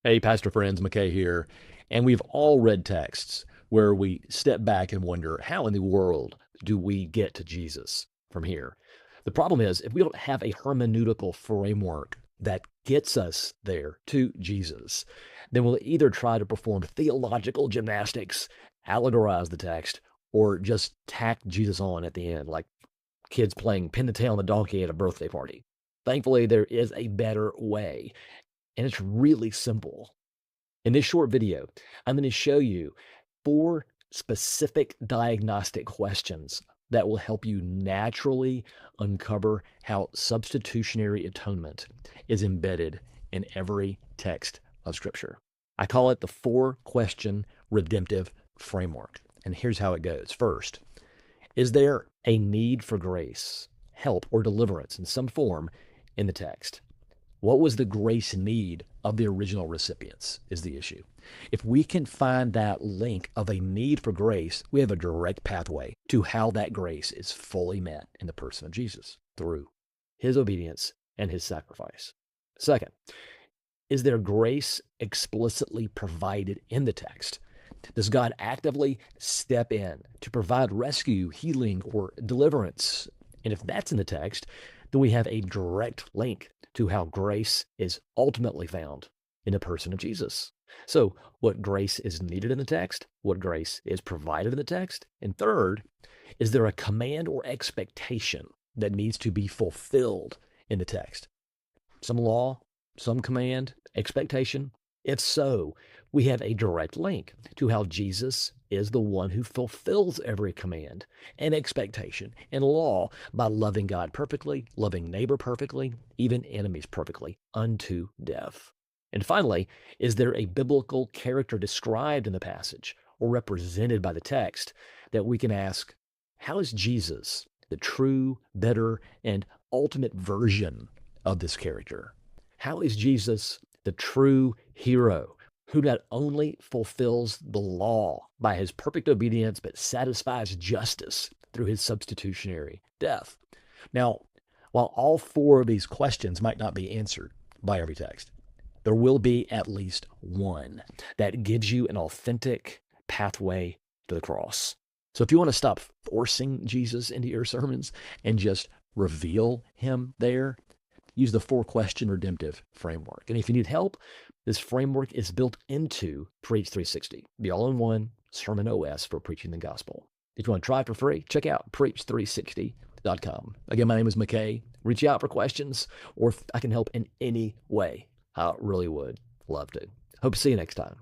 Hey, Pastor friends, McKay here. And we've all read texts where we step back and wonder, how in the world do we get to Jesus from here? The problem is, if we don't have a hermeneutical framework that gets us there to Jesus, then we'll either try to perform theological gymnastics, allegorize the text, or just tack Jesus on at the end, like kids playing pin the tail on the donkey at a birthday party. Thankfully, there is a better way, and it's really simple. In this short video, I'm going to show you 4 specific diagnostic questions that will help you naturally uncover how substitutionary atonement is embedded in every text of Scripture. I call it the 4-question redemptive framework. And here's how it goes. First, is there a need for grace, help, or deliverance in some form in the text? What was the grace need of the original recipients is the issue. If we can find that link of a need for grace, we have a direct pathway to how that grace is fully met in the person of Jesus through his obedience and his sacrifice. Second, is there grace explicitly provided in the text? Does God actively step in to provide rescue, healing, or deliverance? And if that's in the text, then we have a direct link to how grace is ultimately found in the person of Jesus. So, what grace is needed in the text, what grace is provided in the text, and third, is there a command or expectation that needs to be fulfilled in the text? Some law, some command, expectation. If so, we have a direct link to how Jesus is the one who fulfills every command and expectation and law by loving God perfectly, loving neighbor perfectly, even enemies perfectly, unto death. And finally, is there a biblical character described in the passage or represented by the text that we can ask, how is Jesus the true, better, and ultimate version of this character? How is Jesus the true hero who not only fulfills the law by his perfect obedience, but satisfies justice through his substitutionary death? Now, while all 4 of these questions might not be answered by every text, there will be at least one that gives you an authentic pathway to the cross. So if you want to stop forcing Jesus into your sermons and just reveal him there, use the 4-question redemptive framework. And if you need help, this framework is built into Preach 360, the all-in-one sermon OS for preaching the gospel. If you want to try it for free, check out preach360.com. Again, my name is McKay. Reach out for questions, or if I can help in any way, I really would love to. Hope to see you next time.